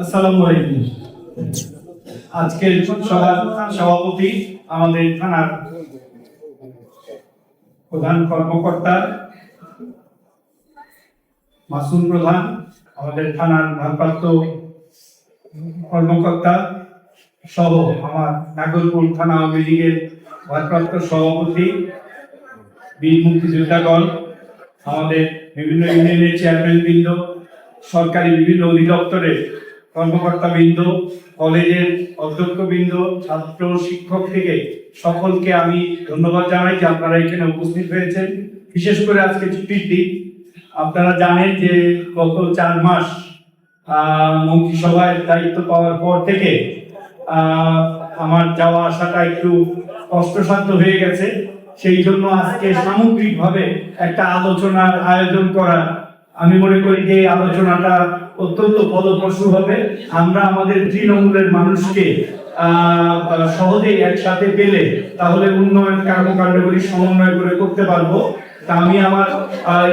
আসসালামু আলাইকুম। আজকের সভাপতি আমাদের থানার প্রধান কর্মকর্তা মাসুম প্রধান, আমাদের থানার ভারপ্রাপ্ত কর্মকর্তা সহ আমার নাগরপুর থানা আওয়ামী লীগের ভারপ্রাপ্ত সভাপতি, বীর মুক্তিযোদ্ধাগণ, আমাদের বিভিন্ন ইউনিয়নের চেয়ারম্যান বৃন্দ, সরকারি বিভিন্ন অধিদপ্তরের কর্মকর্তা বৃন্দ, কলেজের অধ্যক্ষ বৃন্দ, ছাত্র শিক্ষক থেকে সকলকে আমি ধন্যবাদ জানাই যে আপনারা এখানে উপস্থিত হয়েছেন। বিশেষ করে আজকে ছুটির দিন। আপনারা জানেন যে গত 4 মাস মন্ত্রিসভায় দায়িত্ব পাওয়ার পর থেকে আমার যাওয়া আসাটা একটু কষ্টসাধ্য হয়ে গেছে। সেই জন্য আজকে সামগ্রিকভাবে একটা আলোচনার আয়োজন করা, আমি মনে করি যে এই আলোচনাটা অত্যন্ত ফলপ্রসূ হবে। আমরা আমাদের তৃণমূলের মানুষকে সহজেই একসাথে পেলে তাহলে উন্নয়ন কর্মকাণ্ডগুলি সমন্বয় করে করতে পারবো। তা আমি আমার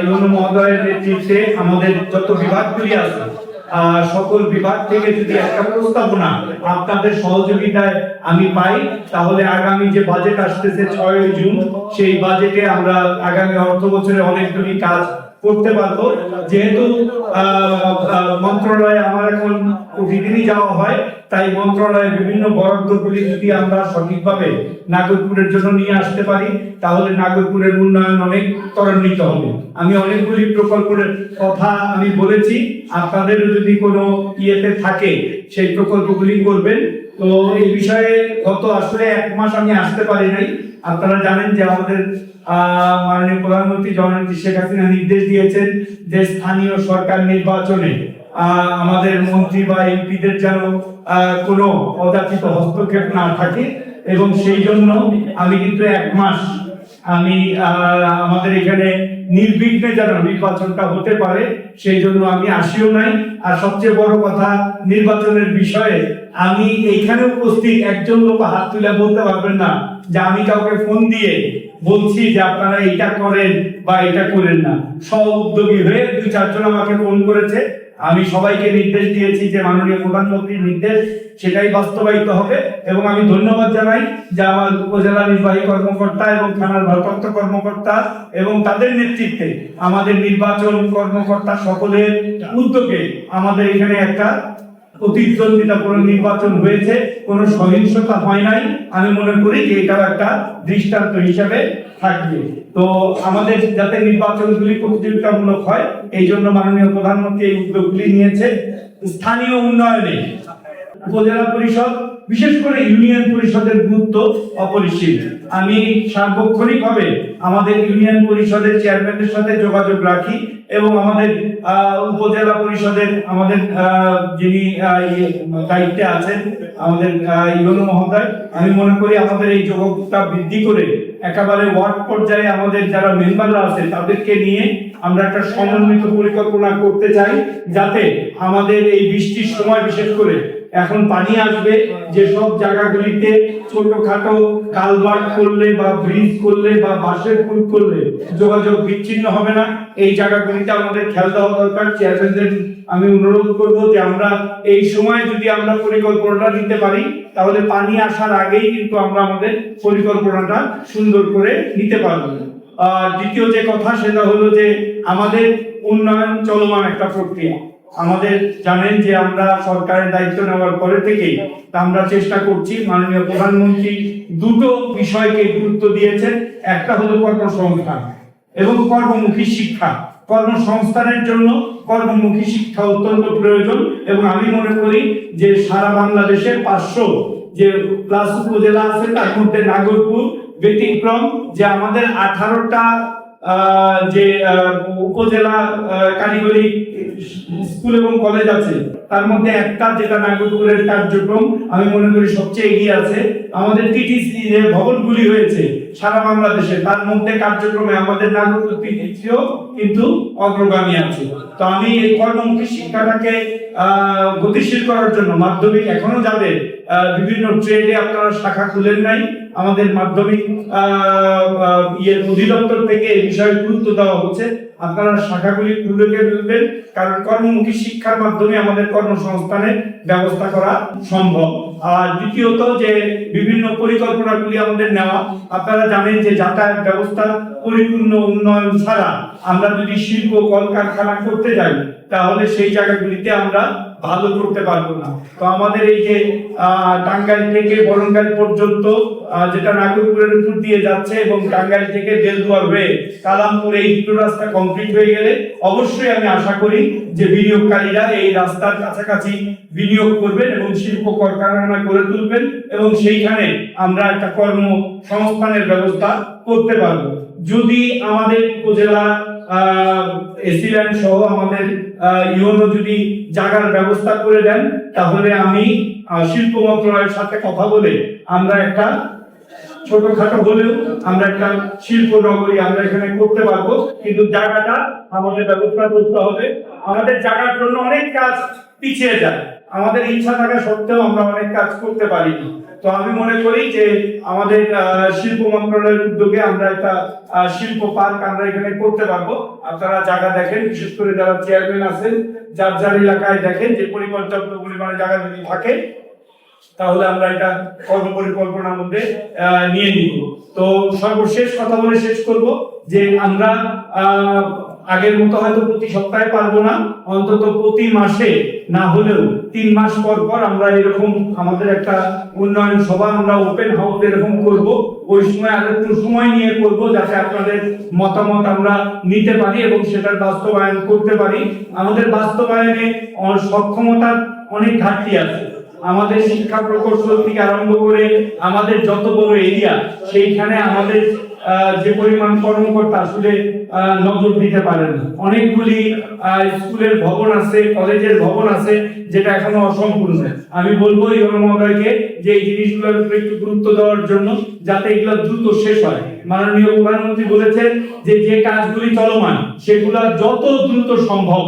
ইউনো মহোদয়ের নেতৃত্বে আমাদের যত বিভাগগুলি আছে সকল বিভাগ থেকে যদি একটা প্রস্তাবনা আপনাদের সহযোগিতায় আমি পাই, তাহলে আগামী যে বাজেট আসতেছে 6 জুন, সেই বাজেটে আমরা আগামী অর্থ বছরে অনেকগুলি কাজ করতে পারবো। যেহেতু মন্ত্রণালয়ে আমার এখন প্রতিদিনই যাওয়া হয়, তাই মন্ত্রণালয়ের বিভিন্ন বরাদ্দগুলি যদি আমরা সঠিকভাবে নাগরপুরের জন্য নিয়ে আসতে পারি, তাহলে নাগরপুরের উন্নয়ন অনেক ত্বরান্বিত হবে। আমি অনেকগুলি প্রকল্পের কথা আমি বলেছি, আপনাদেরও যদি কোনো ইয়েতে থাকে সেই প্রকল্পগুলি করবেন। তো এই বিষয়ে গত আসলে 1 মাস আমি আসতে পারি নাই। আপনারা জানেন যে আমাদের মাননীয় প্রধানমন্ত্রী জননেত্রী শেখ হাসিনা নির্দেশ দিয়েছেন যে স্থানীয় সরকার নির্বাচনে আমাদের মন্ত্রী বা এমপিদের যেন কোনো অযাচিত হস্তক্ষেপ না থাকে, এবং সেই জন্য আমি কিন্তু 1 মাস আমি আমাদের এখানে নির্বিঘ্নে যেন নির্বাচনটা হতে পারে সেই জন্য আমি আসিও নাই। আর সবচেয়ে বড় কথা, নির্বাচনের বিষয়ে আমি এইখানে উপস্থিত একজন লোক হাত তুলে বলতে পারবেন না যে আমি কাউকে ফোন দিয়ে বলছি যে আপনারা এটা করেন বা এটা করেন না। সব উদ্যোগী হয়ে 2-4 জন আমাকে ফোন করেছে। আমি সবাইকে নির্দেশ দিয়েছি যে মাননীয় প্রধানমন্ত্রীর নির্দেশ সেটাই বাস্তবায়িত হবে, এবং আমি ধন্যবাদ জানাই যে আমার উপজেলা নির্বাহী কর্মকর্তা এবং থানার ভারপ্রাপ্ত কর্মকর্তা এবং তাদের নেতৃত্বে আমাদের নির্বাচন কর্মকর্তা সকলের উদ্যোগে আমাদের এখানে একটা প্রতিদ্বন্দ্বিতাপূর্ণ নির্বাচন হয়েছে, কোনো সহিংসতা হয় নাই। আমি মনে করি যে এটাও একটা দৃষ্টান্ত হিসেবে থাকবে। তো আমাদের যাতে নির্বাচনগুলি প্রতিযোগিতামূলক হয়, এই জন্য মাননীয় প্রধানমন্ত্রী এই উদ্যোগগুলি নিয়েছে। স্থানীয় উন্নয়নে উপজেলা পরিষদ, বিশেষ করে ইউনিয়ন পরিষদের গুরুত্ব অপরিসীম। আমি সার্বক্ষণিকভাবে আমাদের ইউনিয়ন পরিষদের চেয়ারম্যানের সাথে যোগাযোগ রাখি, এবং আমাদের উপজেলা পরিষদের আমাদের যিনি দায়িত্বে আছেন আমাদের ইউনো মহোদয়, আমি মনে করি আমাদের এই যোগাযোগটা বৃদ্ধি করে একেবারে ওয়ার্ড পর্যায়ে আমাদের যারা মেম্বাররা আছে তাদেরকে নিয়ে আমরা একটা সমন্বিত পরিকল্পনা করতে চাই, যাতে আমাদের এই বৃষ্টির সময় বিশেষ করে এখন পানি আসবে, যে সব জায়গাগুলিতে ছোটখাটো কালভার্ট করলে বা ব্রিজ করলে বা বাঁশের পুল করলে যোগাযোগ বিচ্ছিন্ন হবে না। এই জায়গাগুলিতে আমাদের খেয়াল দেওয়া দরকার। চেয়ারম্যানদের আমি অনুরোধ করবো যে আমরা এই সময় যদি আমরা পরিকল্পনাটা নিতে পারি, তাহলে পানি আসার আগেই কিন্তু আমরা আমাদের পরিকল্পনাটা সুন্দর করে নিতে পারবো। দ্বিতীয় যে কথা সেটা হলো যে আমাদের উন্নয়ন চলমান একটা প্রক্রিয়া। আমাদের জানেন যে আমরা সরকারের দায়িত্ব নেওয়ার পরে থেকেই আমরা চেষ্টা করছি। মাননীয় প্রধানমন্ত্রী 2টো বিষয়কে গুরুত্ব দিয়েছেন, একটা হলো কর্মসংস্থান এবং কর্মমুখী শিক্ষা। কর্মসংস্থানের জন্য কর্মমুখী শিক্ষা অত্যন্ত প্রয়োজন, এবং আমি মনে করি যে সারা বাংলাদেশে 500 যে প্লাস উপজেলা আছে তার মধ্যে নাগরপুর ব্যতিক্রম, যে আমাদের 18টা যে উপজেলা কারিগরি স্কুল এবং কলেজ আছে, তার মধ্যে একটা যেটা নাগরপুরের কার্যক্রম আমি মনে করি সবচেয়ে এগিয়ে আছে। আমাদের টিটিসি যে ভবনগুলি হয়েছে সারা বাংলাদেশে, তার মধ্যে কার্যক্রমে আমাদের নাগরপুর টিটিসিও কিন্তু অগ্রগামী আছে। তো আমি এই কর্মমুখী শিক্ষাটাকে গতিশীল করার জন্য মাধ্যমিক এখনো যাদের বিভিন্ন ট্রেডে আপনারা শাখা খুলেন নাই, আমাদের মাধ্যমিক অধিদপ্তর থেকে এই বিষয়ে গুরুত্ব দেওয়া হচ্ছে। আপনারা শাখাগুলি খুলে ফেলবেন, কারণ কর্মমুখী শিক্ষার মাধ্যমে আমাদের কর্মসংস্থানের ব্যবস্থা করা সম্ভব। আর দ্বিতীয়ত যে বিভিন্ন পরিকল্পনাগুলি আমাদের নেওয়া, আপনারা জানেন যে যাতায়াত ব্যবস্থা পরিপূর্ণ উন্নয়ন ছাড়া আমরা যদি শিল্প কলকারখানা করতে যাই তাহলে সেই জায়গাগুলিতে আমরা ভালো করতে পারবো না। তো আমাদের এই যে টাঙ্গাইল থেকে বরঙ্গাইল পর্যন্ত যেটা নাগরপুরের উপর দিয়ে যাচ্ছে এবং টাঙ্গাইল থেকে বেলদুয়ার হয়ে কালামপুর, এই দুটো রাস্তা কমপ্লিট হয়ে গেলে অবশ্যই আমি আশা করি যে বিনিয়োগকারীরা এই রাস্তার কাছাকাছি বিনিয়োগ করবেন এবং শিল্প কলকারখানা গড়ে তুলবেন এবং সেইখানে আমরা একটা কর্মসংস্থানের ব্যবস্থা করতে পারবো। যদি আমাদের উপজেলা এসিল্যান্ড সহ আমাদের ইউনো যদি জায়গার ব্যবস্থা করে দেন তাহলে আমি শিল্প মন্ত্রণালয়ের সাথে কথা বলে আমরা একটা ছোটখাটো হলেও আমরা একটা শিল্প নগরী আমরা এখানে করতে পারবো। কিন্তু জায়গাটা আমাদের ব্যবস্থা করতে হবে। আমাদের জায়গার জন্য অনেক কাজ পিছিয়ে যায়, আমাদের ইচ্ছা থাকা সত্ত্বেও আমরা অনেক কাজ করতে পারি না। তো আমি মনে করি যে আমাদের শিল্প মন্ত্রণালয়ের উদ্যোগে আমরা একটা শিল্প পার্ক আমরা এখানে করতে পারবো। আপনারা জায়গা দেখেন, বিশেষ করে যারা চেয়ারম্যান আছেন যার যার এলাকায় দেখেন যে পর্যাপ্ত পরিমাণে জায়গা যদি থাকে তাহলে আমরা এটা কর্ম পরিকল্পনার মধ্যে নিয়ে নিব। তো সর্বশেষ কথা বলে শেষ করব যে আমরা আগের মতো হয়তো প্রতি সপ্তাহে পারবো না, অন্তত প্রতি মাসে না হলেও 3 মাস পর পর আমরা এরকম আমাদের একটা উন্নয়ন সভা আমরা ওপেন হাউস এরকম করব। ওই সময় আরেকটু সময় নিয়ে করব যাতে আপনাদের মতামত আমরা নিতে পারি এবং সেটার বাস্তবায়ন করতে পারি। আমাদের বাস্তবায়নে সক্ষমতার অনেক ঘাটতি আছে। আমাদের শিক্ষা প্রকৌশল থেকে আরম্ভ করে আমাদের যত বড় এরিয়া সেইখানে আমাদের যে পরিমাণ কর্মকর্তা আসলে নজর দিতে পারেন। অনেকগুলি স্কুলের ভবন আছে, কলেজের ভবন আছে যেটা এখনো অসম্পূর্ণ। আমি বলবো ইউনো মহোদয়কে যে এই জিনিসগুলোর উপরে একটু গুরুত্ব দেওয়ার জন্য যাতে এগুলো দ্রুত শেষ হয়। মাননীয় প্রধানমন্ত্রী বলেছেন যে যে কাজগুলি চলমান সেগুলো যত দ্রুত সম্ভব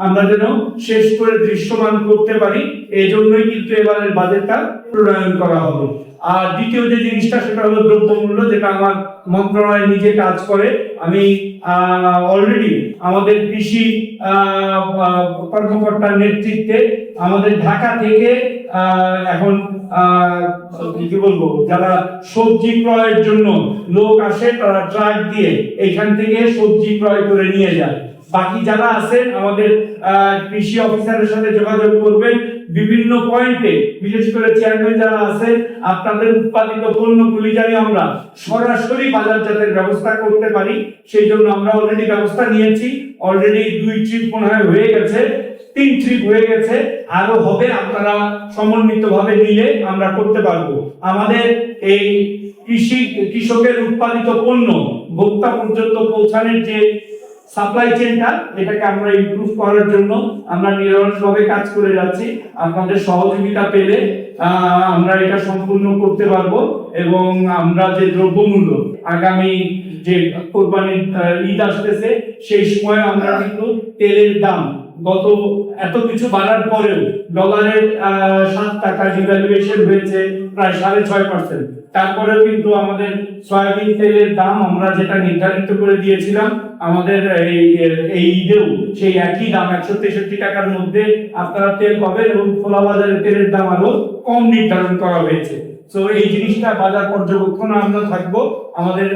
আমরা যেন শেষ করে দৃশ্যমান করতে পারি। এই জন্যই কিন্তু এবারের বাজেটটা প্রণয়ন করা হবে। আর দ্বিতীয় যে জিনিসটা সেটা হলো দ্রব্যমূল্য, যেটা আমার মন্ত্রণালয় নিজে কাজ করে। আমি অলরেডি আমাদের কৃষি কর্মকর্তার নেতৃত্বে আমাদের ঢাকা থেকে এখন কি বলবো, যারা সবজি ক্রয়ের জন্য লোক আসে তারা ট্রাক দিয়ে এখান থেকে সবজি ক্রয় করে নিয়ে যায়। বাকি যারা আছেন আমাদের কৃষি অফিসারের সাথে যোগাযোগ করবেন বিভিন্ন পয়েন্টে, বিশেষ করে চেয়ারম্যান যারা আছে আপনাদের উৎপাদিত পণ্যগুলি জানি আমরা সরাসরি বাজারজাতের ব্যবস্থা করতে পারি। সেই জন্য আমরা অলরেডি ব্যবস্থা নিয়েছি। অলরেডি 2 ট্রিপ মনে হয় হয়ে গেছে, 3 ট্রিপ হয়ে গেছে, আরো হবে। আপনারা সমন্বিতভাবে নিলে আমরা করতে পারবো। আমাদের এই কৃষকের উৎপাদিত পণ্য ভোক্তা পর্যন্ত পৌঁছানোর যে সাপ্লাই চেইনটা, এটাকে আমরা ইমপ্রুভ করার জন্য আমরা নিরলসভাবে কাজ করে যাচ্ছি। আপনাদের সহযোগিতা পেলে আমরা এটা সম্পূর্ণ করতে পারবো এবং আমরা যে দ্রব্যমূল্য আগামী যে কোরবানির ঈদ আসতেছে সেই সময় আমরা কিন্তু তেলের দাম গত এত কিছু বাড়ার পরেও ডলারের 7 টাকা ডিভ্যালুয়েশন হয়েছে প্রায় 6.5%। তারপরেও কিন্তু আমাদের সয়াবিন তেলের দাম আমরা যেটা নির্ধারিত করে দিয়েছিলাম আমাদের এই ঈদেও সেই একই দাম 163 টাকার মধ্যে আপনারা তেল পাবেন এবং খোলা বাজারে তেলের দাম আরো কম নির্ধারণ করা হয়েছে। তো এই জিনিসটা বাজার পর্যবেক্ষণ আমরা থাকবো, আমাদের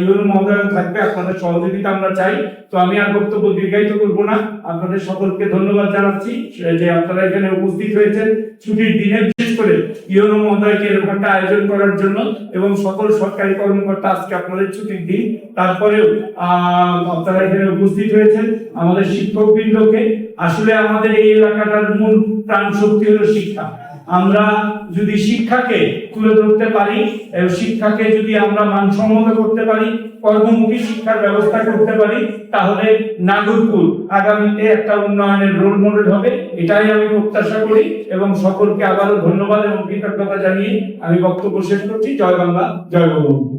ইউনো মহোদয় থাকবে, আপনাদের সহযোগিতা আমরা চাই। তো আমি আর বক্তব্য দীর্ঘায়িত করবো না। আপনাদের সকলকে ধন্যবাদ জানাচ্ছি যে আপনারা এখানে উপস্থিত হয়েছেন ছুটির দিনে, বিশেষ করে ইউনো মহোদয়কে এরকম একটা আয়োজন করার জন্য এবং সকল সরকারি কর্মকর্তা আজকে আপনাদের ছুটির দিন, তারপরেও আপনারা এখানে উপস্থিত হয়েছেন। আমাদের শিক্ষকবৃন্দকে, আসলে আমাদের এই এলাকাটার মূল প্রাণ শক্তি হলো শিক্ষা। আমরা যদি শিক্ষাকে তুলে ধরতে পারি, শিক্ষাকে যদি আমরা মানসম্মত করতে পারি, কর্মমুখী শিক্ষার ব্যবস্থা করতে পারি, তাহলে নাগরপুর আগামীতে একটা উন্নয়নের রোল মডেল হবে। এটাই আমি প্রত্যাশা করি এবং সকলকে আবারও ধন্যবাদ এবং কৃতজ্ঞতা জানিয়ে আমি বক্তব্য শেষ করছি। জয় বাংলা, জয় বঙ্গবন্ধু।